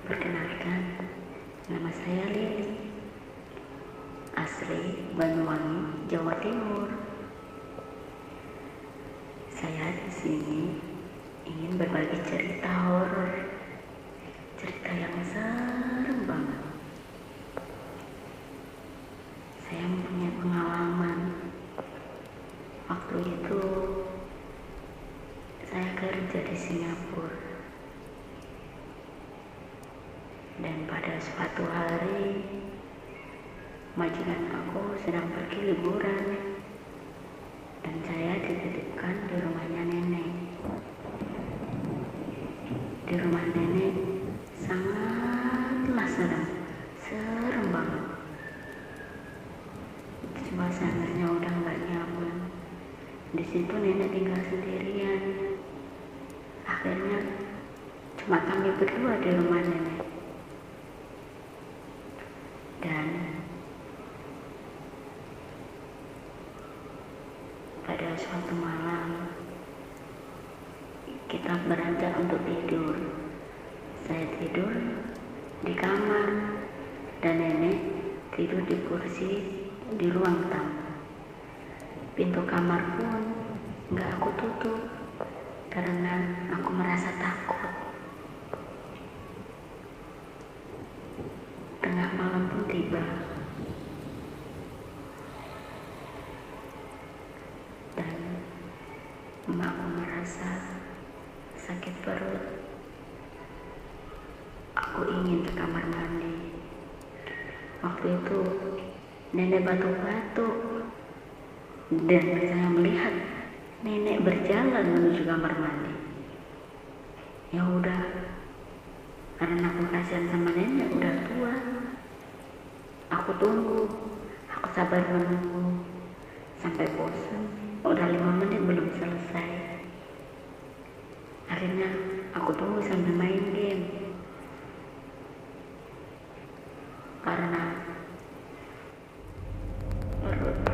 Perkenalkan, nama saya Lili, asli Banyuwangi, Jawa Timur. Saya di sini ingin berbagi cerita horor, cerita yang serem banget. Saya mempunyai pengalaman. Waktu itu saya kerja di Singapura. Dan pada suatu hari, majikan aku sedang pergi liburan dan saya dititipkan di rumahnya nenek. Di rumah nenek sangatlah serem banget. Suasananya udah gak nyaman. Di situ nenek tinggal sendirian. Akhirnya cuma kami berdua di rumah nenek. Dan pada suatu malam kita beranjak untuk tidur. Saya tidur di kamar dan nenek tidur di kursi di ruang tamu. Pintu kamar pun gak aku tutup karena aku merasa takut. Tengah malam pun tiba dan emakku merasa sakit perut. Aku ingin ke kamar mandi. Waktu itu nenek batuk-batuk dan saya melihat nenek berjalan menuju kamar mandi. Ya udah, karena aku kasihan sama nenek udah tua, aku tunggu, aku sabar menunggu sampai bosan. Udah 5 menit belum selesai. Akhirnya aku tunggu sambil main game. Karena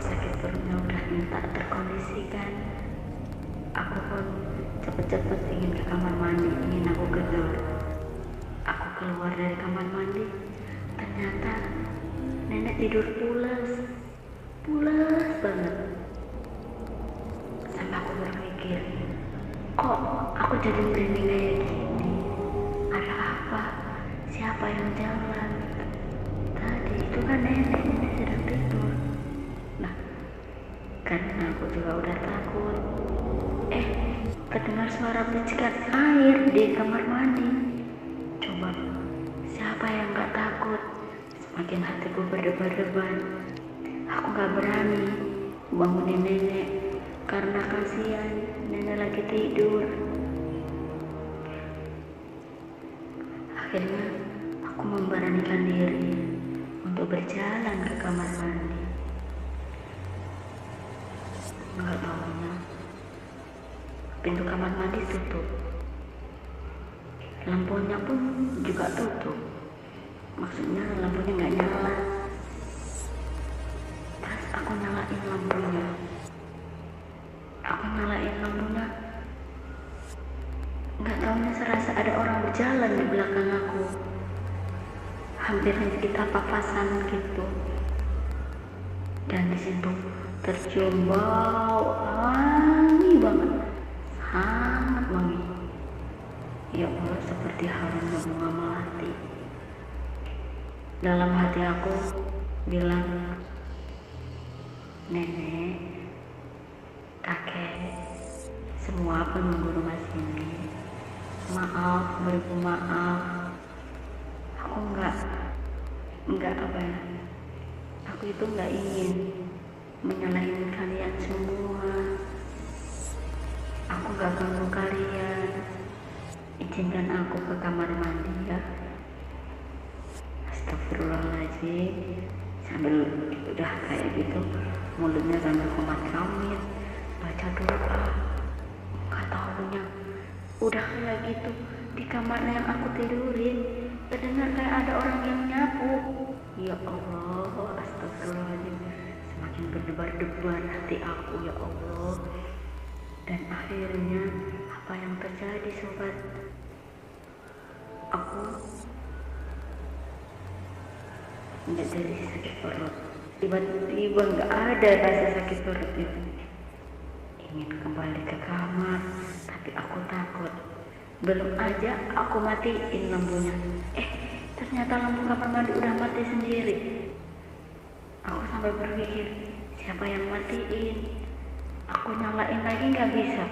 sakit perutnya udah minta terkondisikan, aku pun cepet-cepet ingin ke kamar mandi, ingin aku gedor. Aku keluar dari kamar mandi, ternyata nenek tidur pulas banget. Sampai aku berpikir, kok aku jadi merinding kayak gini? Ada apa? Siapa yang jalan? Tadi itu kan nenek sedang tidur. Nah, karena aku juga udah takut, terdengar suara percikan air di kamar mandi. Coba, siapa yang gak takut? Semakin hatiku berdebar-debar. Aku gak berani bangunin nenek karena kasihan nenek lagi tidur. Akhirnya aku memberanikan diri untuk berjalan ke kamar mandi. Nggak tahunya pintu kamar mandi tutup, lampunya pun juga tutup. Maksudnya lampunya nggak nyala. Terus aku nyalain lampunya. Nggak tahunya serasa ada orang berjalan di belakang aku. Hampir kita papasan gitu. Dan di situ tercium bau wangi banget, sangat wangi. Ya Allah, seperti harum bunga melati. Dalam hati aku bilang, nenek, kakek, semua penunggu rumah sini, maaf, beribu maaf. Aku aku itu nggak ingin menyalahin kalian semua. Aku gak ganggu kalian. Izinkan aku ke kamar mandi ya. Astagfirullahaladzim. Sambil udah kayak gitu, mulutnya sambil komat kamit, baca doa. Gak taunya udah kayak gitu, di kamar yang aku tidurin terdengar kayak ada orang yang nyapu. Ya Allah, astagfirullahaladzim. Semakin berdebar-debar hati aku, ya Allah. Dan akhirnya apa yang terjadi sobat? Aku nggak jadi sakit perut. Tiba-tiba nggak ada rasa sakit perut itu. Ingin kembali ke kamar, tapi aku takut. Belum aja aku matiin lampunya, ternyata lampu kamar mandi udah mati sendiri. Aku sampai berpikir, siapa yang matiin? Aku nyalain lagi nggak bisa.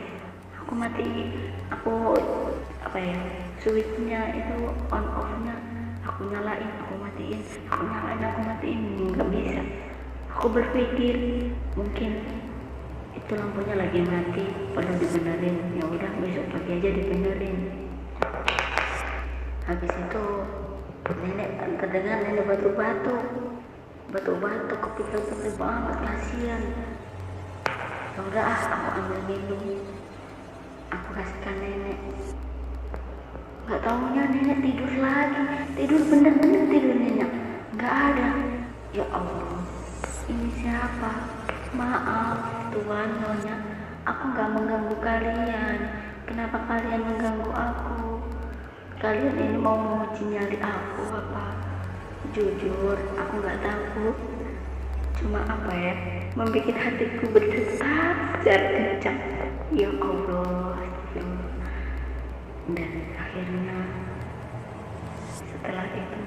Aku matiin, switchnya itu on off-nya aku nyalain, aku matiin, nggak bisa. Aku berpikir mungkin itu lampunya lagi mati, perlu dibenerin. Ya udah, besok pagi aja dibenerin. Habis itu nenek terdengar nenek batu-batu, kepikir banget, kasihan. Ya udah, aku ambil minum, aku kasihkan nenek. Nggak taunya nenek tidur lagi, bener-bener tidur nenek, nggak ada. Ya Allah, ini siapa? Maaf Tuhan, Nyonya, aku nggak mengganggu kalian. Kenapa kalian mengganggu aku? Kalian ini mau menguji nyali aku apa? Jujur, aku nggak takut. Cuma membuat hatiku berdetak secara kencang. Ya Allah, dan akhirnya setelah itu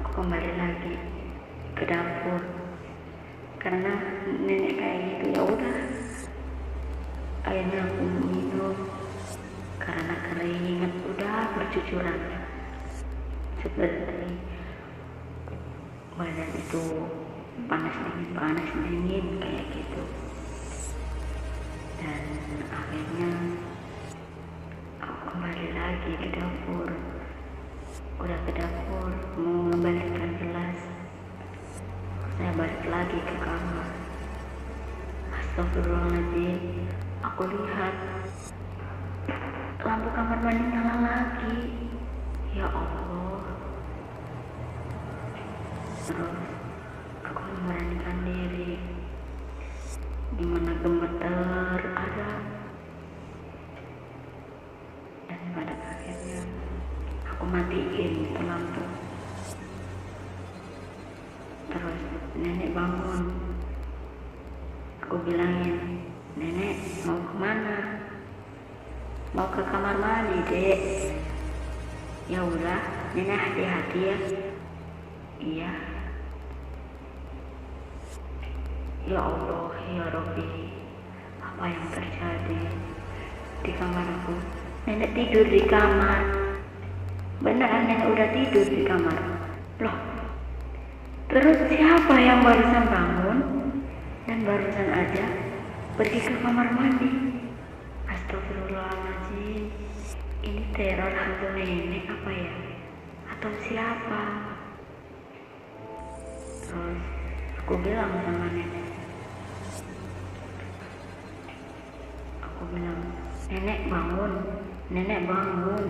aku kembali lagi ke dapur karena nenek kayak gitu. Ya udah, akhirnya aku minum karena keringat udah bercucuran seperti badan itu panas dingin kayak gitu. Dan akhirnya aku kembali lagi ke dapur. Udah ke dapur mau mengembalikan gelas, saya balik lagi ke kamar. Astagfirullahaladzim, aku lihat lampu kamar mandi nyala lagi. Ya Allah. Terus aku memberanikan diri, dimana gemeter ada. Dan pada akhirnya aku matiin itu lampu. Terus nenek bangun, aku bilangin, nenek mau kemana? Mau ke kamar mandi, Dek. Ya udah, nenek hati-hati ya. Iya. Ya Allah, ya Rabbi, apa yang terjadi di kamarku? Nenek tidur di kamar. Beneran nenek udah tidur di kamar. Loh, terus siapa yang barusan bangun dan barusan aja pergi ke kamar mandi? Astagfirullahaladzim, ini teror hantu nenek apa ya? Atau siapa? Terus aku bilang sama nenek, nenek bangun.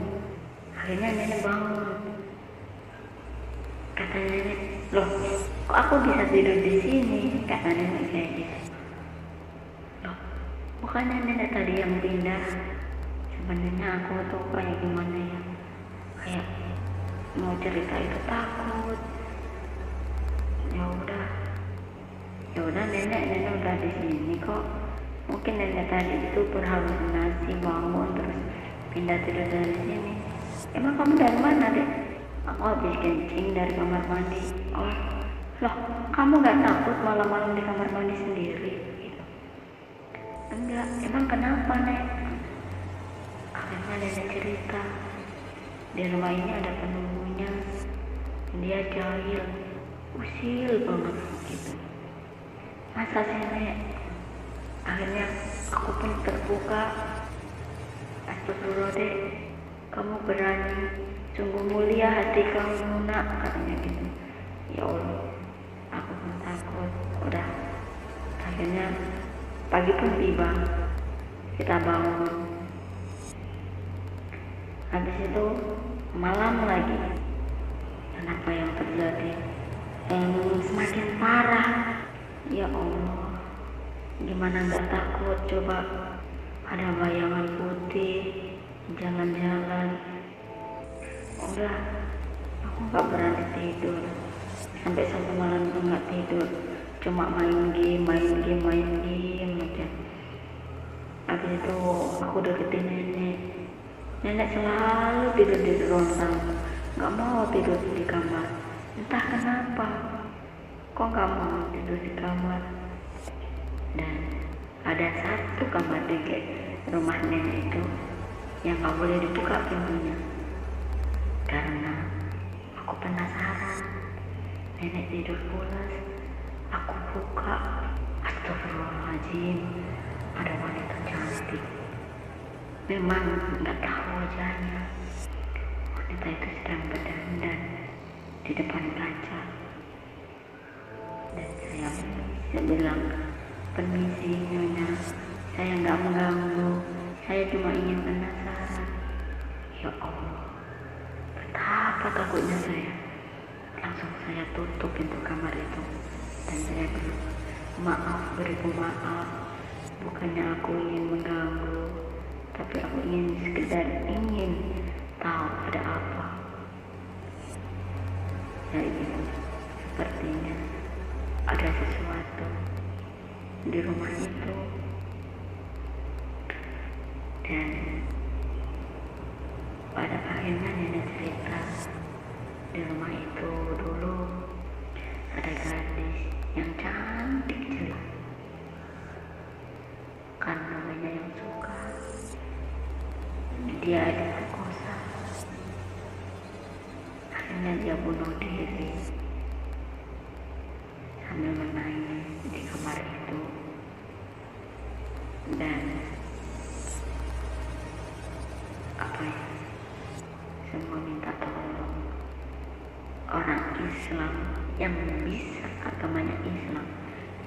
Akhirnya nenek bangun. Kata nenek, loh, kok aku bisa tidur di sini? Kata nenek kayak gitu. Loh, bukannya nenek tadi yang pindah? Sebenarnya aku tuh kayak gimana ya? Kayak mau cerita itu takut. Ya udah nenek udah di sini kok. Mungkin nenek tadi itu berhalusinasi, bangun terus pindah tidur dari sini. Emang kamu dari mana, Dek? Aku habis kencing dari kamar mandi. Oh, loh, kamu gak takut malam-malam di kamar mandi sendiri? Gitu. Enggak, emang kenapa, Nek? Akhirnya nenek cerita, di rumah ini ada penunggunya. Dia jahil, usil banget gitu. Masa sih, Nek? Akhirnya aku pun terbuka. Astagfirullah, Dek, kamu berani, sungguh mulia hati kamu, Nak, katanya gitu. Ya Allah, aku pun takut. Udah, akhirnya pagi pun tiba, kita bangun. Habis itu malam lagi. Dan apa yang terjadi? Semakin parah. Ya Allah, gimana gak takut coba? Ada bayangan putih jalan-jalan. Udah, gak berani tidur. Sampai satu malam itu gak tidur, cuma main game aja. Habis itu aku deketin nenek selalu tidur di ruang tamu, gak mau tidur di kamar. Entah kenapa, kok gak mau tidur di kamar. Dan ada satu kamar di rumah nenek itu yang gak boleh dibuka pintunya, karena aku penasaran. Nenek tidur pulas, aku buka, astagfirullahaladzim, ada wanita cantik. Memang gak tahu wajahnya. Wanita itu sedang berdandan di depan kaca. Dan saya bilang, permisi nyonya, saya gak mengganggu, saya cuma ingin penasaran. Ya Allah, betapa takutnya saya. Langsung saya tutup pintu kamar itu dan saya bilang, maaf, beribu maaf, bukannya aku ingin mengganggu, tapi aku sekedar ingin tahu ada apa. Ya itu, sepertinya ada sesuatu di rumah itu. Dan pada akhirnya nenek cerita, di rumah itu dulu ada gadis yang cantik jelek. Karena banyak yang suka, dia diperkosa. Akhirnya dia bunuh diri sambil menangis di kamar itu. Dan semua minta tolong orang Islam yang bisa, agamanya Islam,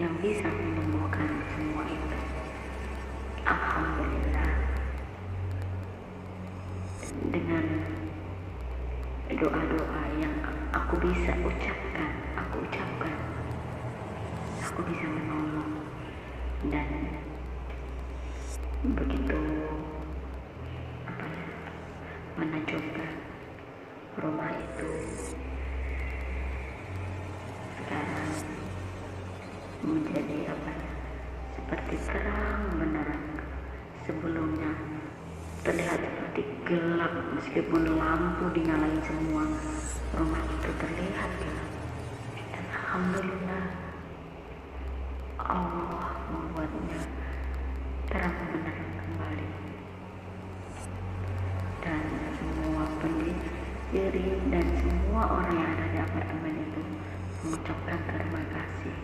yang bisa menyembuhkan semua itu. Alhamdulillah, dengan doa-doa yang aku bisa ucapkan, aku bisa menolong. Dan begitu mana coba rumah itu sekarang menjadi seperti terang benderang. Sebelumnya terlihat seperti gelap, meskipun lampu dinyalain semua, rumah itu terlihat gelap. Dan alhamdulillah, Allah membuatnya terang benderang kembali. Dan semua pendiri dan semua orang yang ada di apartemen itu mengucapkan terima kasih.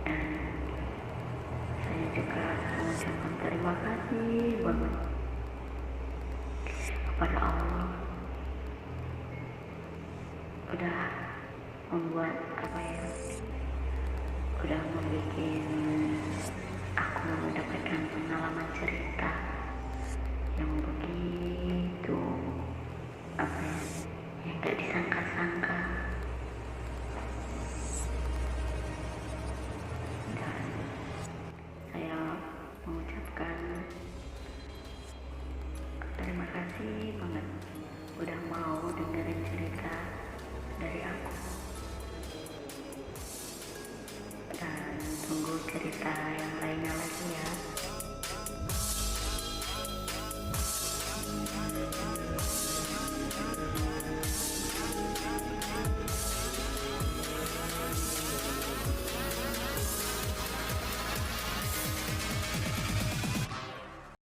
Dan saya juga mengucapkan terima kasih banget kepada Allah, udah membuat udah membuat aku mendapatkan pengalaman cerita yang begitu yang gak disangka-sangka. Dan saya mengucapkan terima kasih banget udah mau dengerin cerita dari aku. Dan tunggu cerita yang lainnya lagi ya.